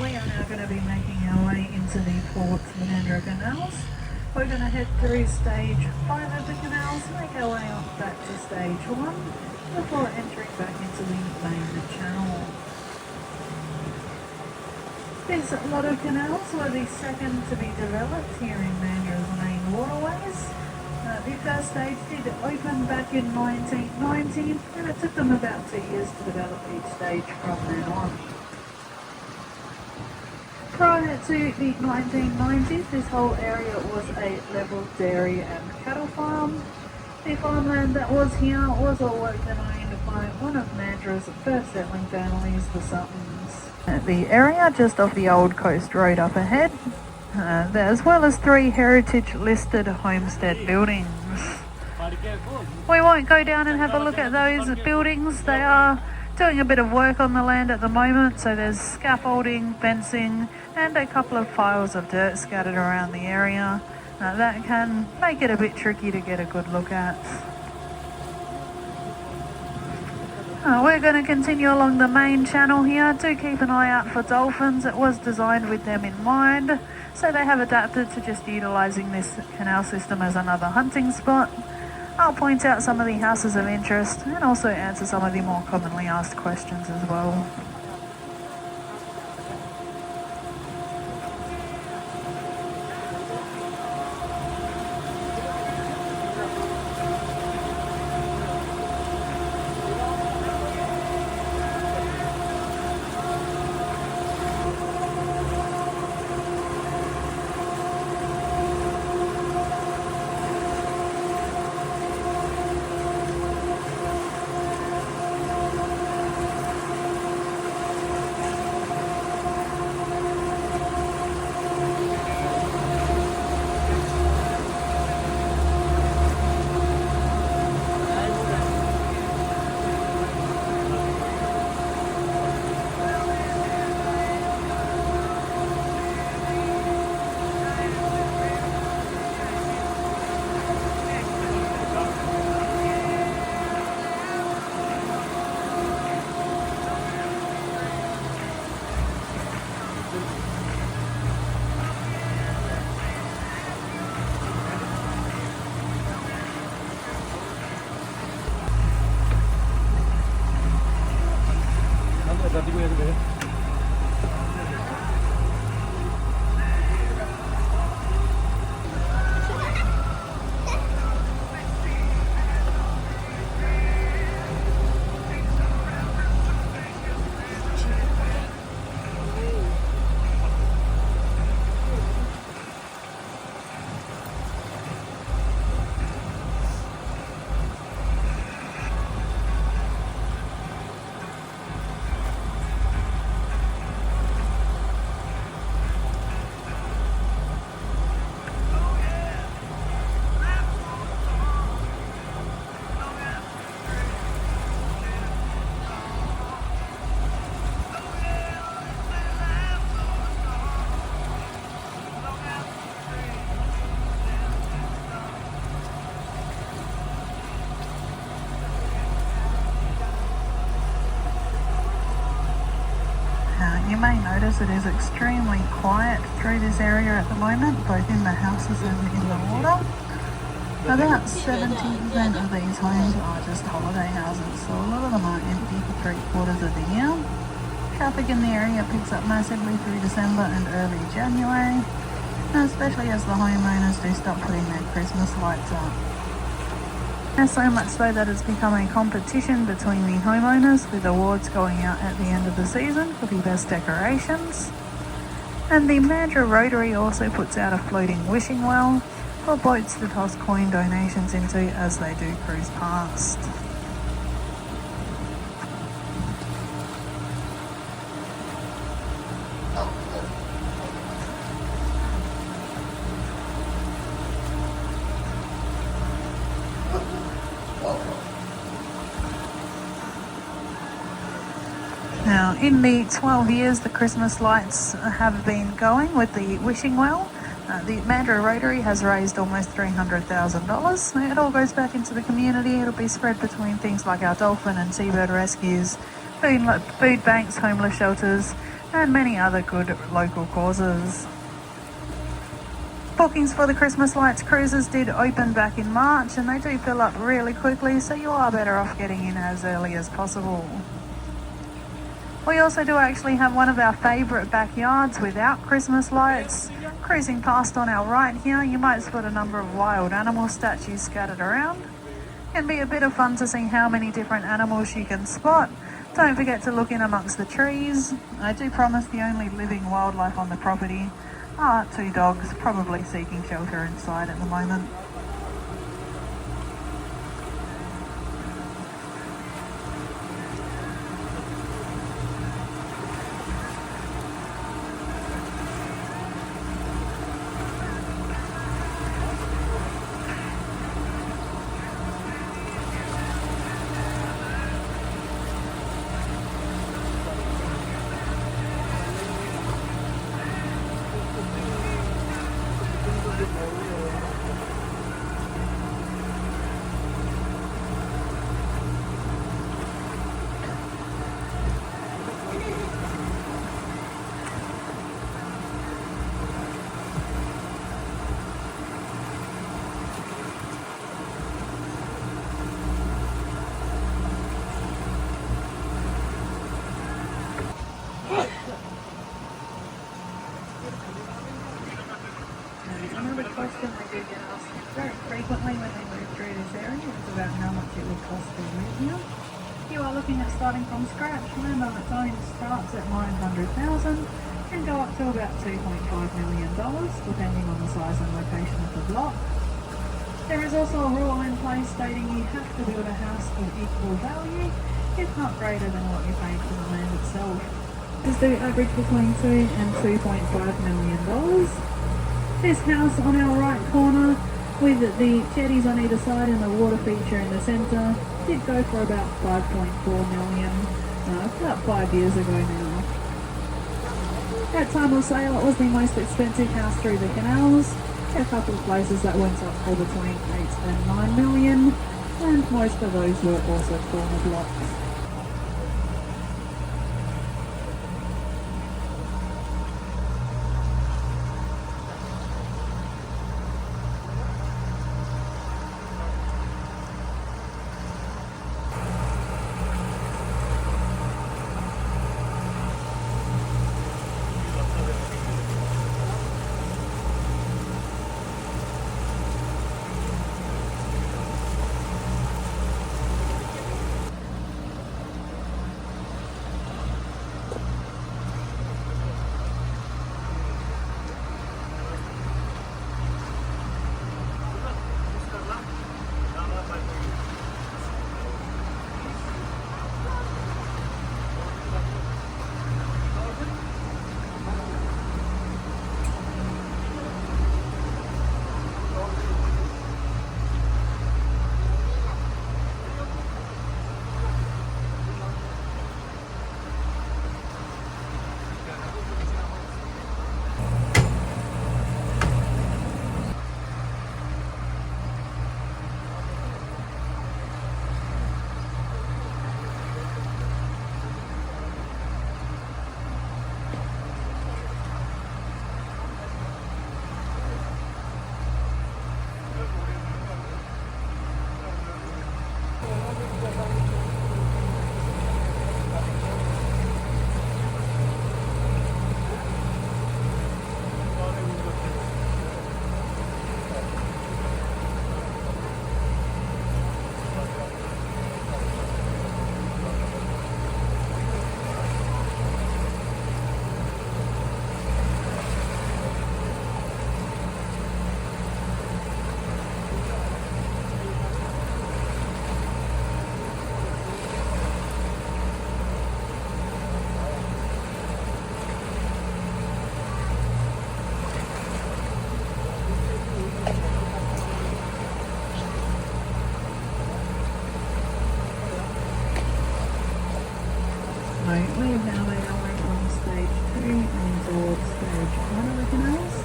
we are now going to be making our way into the Port Mandurah canals. We're going to head through stage 5 of the canals, make our way up back to stage 1 before entering back into the main channel. This lot of canals were the second to be developed here in Mandurah's main waterways. The first stage did open back in 1990, and it took them about 2 years to develop each stage from then on. Prior to the 1990s, this whole area was a level dairy and cattle farm. The farmland that was here was all worked and owned by one of Mandurah's first settling families, the Suttons. The area just off the old coast road up ahead, as well as 3 heritage listed homestead buildings. We won't go down and have a look at those buildings. They are doing a bit of work on the land at the moment, so there's scaffolding, fencing and a couple of piles of dirt scattered around the area. That can make it a bit tricky to get a good look at. We're going to continue along the main channel here. Do keep an eye out for dolphins. It was designed with them in mind, so they have adapted to just utilising this canal system as another hunting spot. I'll point out some of the houses of interest and also answer some of the more commonly asked questions as well. You may notice it is extremely quiet through this area at the moment, both in the houses and in the water. About 70% of these homes are just holiday houses, so a lot of them are empty for 3/4 of the year. Traffic in the area picks up massively through December and early January, especially as the homeowners do start putting their Christmas lights up. And so much so that it's become a competition between the homeowners, with awards going out at the end of the season for the best decorations. And the Mandurah Rotary also puts out a floating wishing well for boats to toss coin donations into as they do cruise past. Now, in the 12 years the Christmas lights have been going with the wishing well, the Mandurah Rotary has raised almost $300,000. It all goes back into the community. It'll be spread between things like our dolphin and seabird rescues, food banks, homeless shelters, and many other good local causes. Bookings for the Christmas lights cruises did open back in March, and they do fill up really quickly, so you are better off getting in as early as possible. We also do actually have one of our favourite backyards without Christmas lights. Cruising past on our right here, you might spot a number of wild animal statues scattered around. Can be a bit of fun to see how many different animals you can spot. Don't forget to look in amongst the trees. I do promise the only living wildlife on the property are 2 dogs, probably seeking shelter inside at the moment. Another question I do get asked very frequently when they move through this area is about how much it would cost to live here. You are looking at starting from scratch. Land on its own starts at $900,000 and go up to about $2.5 million, depending on the size and location of the block. There is also a rule in place stating you have to build a house of equal value, if not greater than what you paid for the land itself. This do average between $2 and $2.5 million. This house on our right corner, with the jetties on either side and the water feature in the centre, did go for about $5.4 million, about 5 years ago now. At time of sale, it was the most expensive house through the canals. A couple of places that went up for between $8 and $9 million, and most of those were also corner blocks. We have now made our way from stage 2 and towards stage 1 of the canals.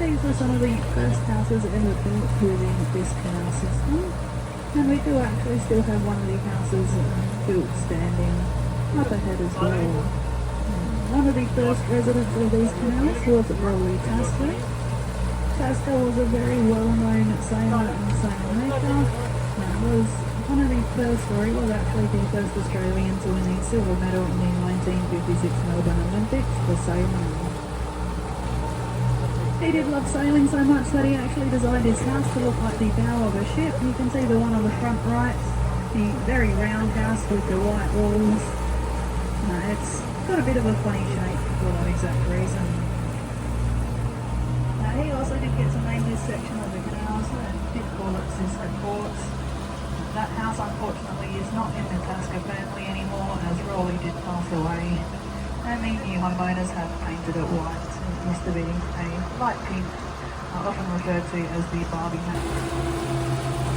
These were some of the first houses ever built within this canal system, and we do actually still have one of the houses built standing up ahead as well. one of the first residents of these canals was Rolly Tasker. Tasker was a very well-known sailor and sailor maker. Was one of the first, or he was actually the first Australian to win the silver medal in the 1956 Melbourne Olympics for sailing. He did love sailing so much that he actually designed his house to look like the bow of a ship. You can see the one on the front right, the very round house with the white walls. It's got a bit of a funny shape for that exact reason. He also did get to name this section of the canals and did call it Sister Ports. That house unfortunately is not in the Tasker family anymore, as Rawley did pass away, and the new homeowners have painted it white. It used to be a light pink, often referred to as the Barbie house.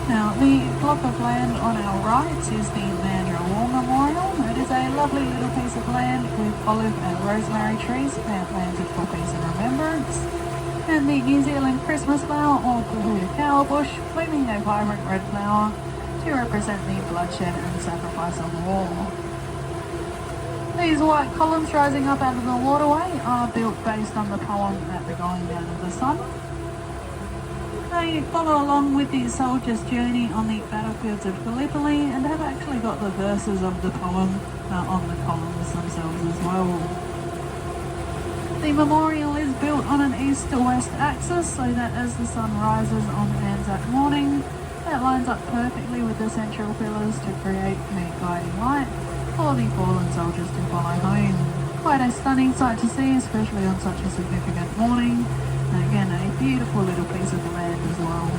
Now, the block of land on our right is the Mandurah Memorial. It is a lovely little piece of land with olive and rosemary trees planted for peace and remembrance, and the New Zealand Christmas flower or Kahuta cow bush blooming a vibrant red flower to represent the bloodshed and sacrifice of war. These white columns rising up out of the waterway are built based on the poem At the Going Down of the Sun. They follow along with the soldier's journey on the battlefields of Gallipoli and have actually got the verses of the poem on the columns themselves as well. The memorial is built on an east to west axis so that as the sun rises on Anzac morning, that lines up perfectly with the central pillars to create a guiding light for the fallen soldiers to follow home. Quite a stunning sight to see, especially on such a significant morning. And again, a beautiful little piece of land as well.